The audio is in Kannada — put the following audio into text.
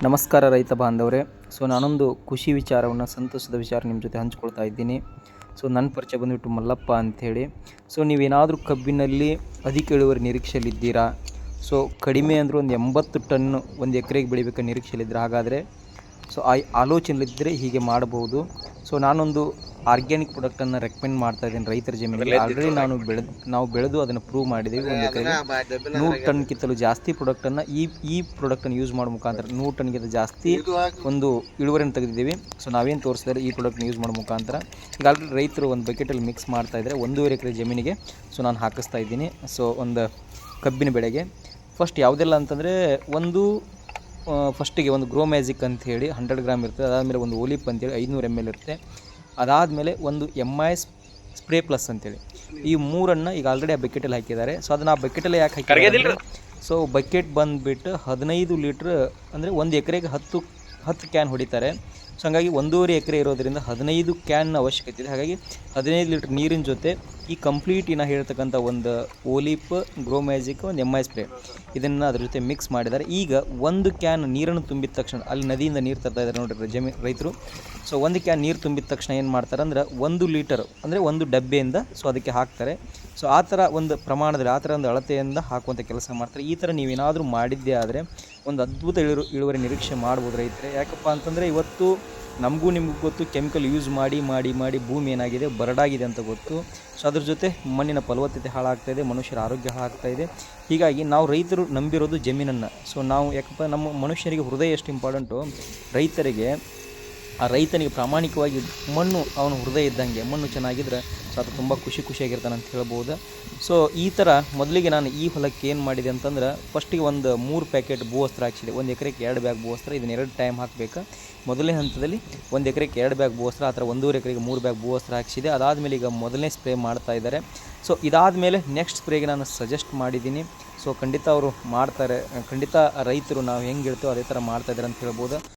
ನಮಸ್ಕಾರ ರೈತ ಬಾಂಧವರೇ. ನಾನೊಂದು ಖುಷಿ ವಿಚಾರವನ್ನು, ಸಂತೋಷದ ವಿಚಾರ ನಿಮ್ಮ ಜೊತೆ ಹಂಚ್ಕೊಳ್ತಾ ಇದ್ದೀನಿ. ನನ್ನ ಪರಿಚಯ ಬಂದುಬಿಟ್ಟು ಮಲ್ಲಪ್ಪ ಅಂಥೇಳಿ. ನೀವೇನಾದರೂ ಕಬ್ಬಿನಲ್ಲಿ ಅಧಿಕ ಇಳುವರಿ ನಿರೀಕ್ಷೆಯಲ್ಲಿದ್ದೀರಾ, ಕಡಿಮೆ ಅಂದರೂ ಒಂದು 80 ಟನ್ ಒಂದು ಎಕರೆಗೆ ಬೆಳಿಬೇಕಾದ ನಿರೀಕ್ಷೆಯಲ್ಲಿದ್ದರೆ, ಹಾಗಾದರೆ ಆ ಆಲೋಚನೆಯಲ್ಲಿದ್ದರೆ ಹೀಗೆ ಮಾಡಬಹುದು. ನಾನೊಂದು ಆರ್ಗ್ಯಾನಿಕ್ ಪ್ರಾಡಕ್ಟನ್ನು ರೆಕಮೆಂಡ್ ಮಾಡ್ತಾ ಇದ್ದೀನಿ ರೈತರ ಜಮೀನಿಗೆ. ಆಲ್ರೆಡಿ ನಾವು ಬೆಳೆದು ಅದನ್ನು ಪ್ರೂವ್ ಮಾಡಿದ್ದೀವಿ. ಒಂದು ಎಕರೆಗೆ 100 ಟನ್ಗಿಂತಲೂ ಜಾಸ್ತಿ ಪ್ರಾಡಕ್ಟನ್ನು ಈ ಪ್ರಾಡಕ್ಟನ್ನು ಯೂಸ್ ಮಾಡೋ ಮುಖಾಂತರ 100 ಟನ್ಗಿಂತ ಜಾಸ್ತಿ ಒಂದು ಇಳುವರಿಯನ್ನು ತೆಗೆದಿದ್ದೀವಿ. ನಾವೇನು ತೋರಿಸಿದರೆ ಈ ಪ್ರಾಡಕ್ಟ್ನ ಯೂಸ್ ಮಾಡೋ ಮುಖಾಂತರ ಈಗ ಆಲ್ರೆಡಿ ರೈತರು ಒಂದು ಬಕೆಟಲ್ಲಿ ಮಿಕ್ಸ್ ಮಾಡ್ತಾ ಇದ್ದಾರೆ 1.5 ಎಕರೆ ಜಮೀನಿಗೆ. ನಾನು ಹಾಕಿಸ್ತಾ ಇದ್ದೀನಿ. ಒಂದು ಕಬ್ಬಿನ ಬೆಳೆಗೆ ಫಸ್ಟ್ ಯಾವುದೆಲ್ಲ ಅಂತಂದರೆ, ಫಸ್ಟಿಗೆ ಒಂದು ಗ್ರೋ ಮ್ಯಾಜಿಕ್ ಅಂಥೇಳಿ 100 ಗ್ರಾಮ್ ಇರ್ತದೆ. ಅದಾದಮೇಲೆ ಒಂದು ಓಲಿಪ್ ಅಂತೇಳಿ 500 ml ಇರುತ್ತೆ. ಅದಾದಮೇಲೆ ಒಂದು MIS ಸ್ಪ್ರೇ ಪ್ಲಸ್ ಅಂತೇಳಿ, ಈ ಮೂರನ್ನು ಈಗ ಆಲ್ರೆಡಿ ಆ ಬಕೆಟಲ್ಲಿ ಹಾಕಿದ್ದಾರೆ. ಅದನ್ನು ಆ ಬಕೆಟಲ್ಲಿ ಯಾಕೆ ಹಾಕಿದ್ದಾರೆ, ಬಕೆಟ್ ಬಂದುಬಿಟ್ಟು 15 ಲೀಟ್ರ್ ಅಂದರೆ ಒಂದು ಎಕರೆಗೆ 10 ಕ್ಯಾನ್ ಹೊಡಿತಾರೆ. ಹಾಗಾಗಿ 1.5 ಎಕರೆ ಇರೋದರಿಂದ 15 ಕ್ಯಾನ್ನ ಅವಶ್ಯಕತೆ ಇದೆ. ಹಾಗಾಗಿ 15 ಲೀಟ್ರ್ ನೀರಿನ ಜೊತೆ ಈ ಕಂಪ್ಲೀಟ್ ಹೇಳ್ತಕ್ಕಂಥ ಒಂದು ಓಲಿಪ್, ಗ್ರೋ ಮ್ಯಾಜಿಕ್, ಒಂದು MI ಸ್ಪ್ರೇ ಇದನ್ನು ಅದ್ರ ಜೊತೆ ಮಿಕ್ಸ್ ಮಾಡಿದ್ದಾರೆ. ಈಗ ಒಂದು ಕ್ಯಾನ್ ನೀರನ್ನು ತುಂಬಿದ ತಕ್ಷಣ, ಅಲ್ಲಿ ನದಿಯಿಂದ ನೀರು ತರ್ತಾ ಇದ್ದಾರೆ ನೋಡಿರಿ ರೈತರು. ಒಂದು ಕ್ಯಾನ್ ನೀರು ತುಂಬಿದ ತಕ್ಷಣ ಏನು ಮಾಡ್ತಾರೆ ಅಂದರೆ 1 ಲೀಟರ್ ಅಂದರೆ ಒಂದು ಡಬ್ಬೆಯಿಂದ ಅದಕ್ಕೆ ಹಾಕ್ತಾರೆ. ಆ ಥರ ಒಂದು ಪ್ರಮಾಣದಲ್ಲಿ, ಆ ಥರ ಒಂದು ಅಳತೆಯಿಂದ ಹಾಕುವಂಥ ಕೆಲಸ ಮಾಡ್ತಾರೆ. ಈ ಥರ ನೀವೇನಾದರೂ ಮಾಡಿದ್ದೇ ಆದರೆ ಒಂದು ಅದ್ಭುತ ಇಳುವರಿ ನಿರೀಕ್ಷೆ ಮಾಡ್ಬೋದು ರೈತರೆ. ಯಾಕಪ್ಪ ಅಂತಂದರೆ, ಇವತ್ತು ನಮಗೂ ನಿಮಗೂ ಗೊತ್ತು, ಕೆಮಿಕಲ್ ಯೂಸ್ ಮಾಡಿ ಮಾಡಿ ಮಾಡಿ ಭೂಮಿ ಏನಾಗಿದೆ, ಬರಡಾಗಿದೆ ಅಂತ ಗೊತ್ತು. ಅದ್ರ ಜೊತೆ ಮಣ್ಣಿನ ಫಲವತ್ತತೆ ಹಾಳಾಗ್ತಾಯಿದೆ, ಮನುಷ್ಯರ ಆರೋಗ್ಯ ಹಾಳಾಗ್ತಾಯಿದೆ. ಹೀಗಾಗಿ ನಾವು ರೈತರು ನಂಬಿರೋದು ಜಮೀನನ್ನು. ನಾವು ಯಾಕಪ್ಪ, ನಮ್ಮ ಮನುಷ್ಯರಿಗೆ ಹೃದಯ ಎಷ್ಟು ಇಂಪಾರ್ಟೆಂಟು, ರೈತರಿಗೆ ಆ ರೈತನಿಗೆ ಪ್ರಾಮಾಣಿಕವಾಗಿ ಮಣ್ಣು ಅವನ ಹೃದಯ ಇದ್ದಂಗೆ. ಮಣ್ಣು ಚೆನ್ನಾಗಿದ್ದರೆ ಅದು ತುಂಬ ಖುಷಿಯಾಗಿರ್ತಾನೆ ಅಂತ ಹೇಳ್ಬೋದು. ಈ ಥರ ಮೊದಲಿಗೆ ನಾನು ಈ ಹೊಲಕ್ಕೆ ಏನು ಮಾಡಿದೆ ಅಂತಂದ್ರೆ, ಫಸ್ಟಿಗೆ ಒಂದು 3 ಪ್ಯಾಕೆಟ್ ಭೂವಸ್ತ್ರ ಹಾಕ್ಸಿದೆ. 1 ಎಕರೆಗೆ 2 ಬ್ಯಾಗ್ ಭೂವಸ್ತ್ರ. ಇದನ್ನು 2 ಟೈಮ್ ಹಾಕಬೇಕು. ಮೊದಲನೇ ಹಂತದಲ್ಲಿ 1 ಎಕರೆಗೆ 2 ಬ್ಯಾಗ್ ಭೂವಸ್ತ್ರ, ಆ ಥರ 1.5 ಎಕರೆಗೆ 3 ಬ್ಯಾಗ್ ಭೂವಸ್ತ್ರ ಹಾಕ್ಸಿದೆ. ಅದಾದಮೇಲೆ ಈಗ ಮೊದಲನೇ ಸ್ಪ್ರೇ ಮಾಡ್ತಾ ಇದ್ದಾರೆ. ಇದಾದಮೇಲೆ ನೆಕ್ಸ್ಟ್ ಸ್ಪ್ರೇಗೆ ನಾನು ಸಜೆಸ್ಟ್ ಮಾಡಿದ್ದೀನಿ. ಖಂಡಿತ ಅವರು ಮಾಡ್ತಾರೆ. ಖಂಡಿತ ರೈತರು ನಾವು ಹೆಂಗೆ ಹೇಳ್ತೇವೆ ಅದೇ ಥರ ಮಾಡ್ತಾಯಿದ್ದಾರೆ ಅಂತ ಹೇಳ್ಬೋದು.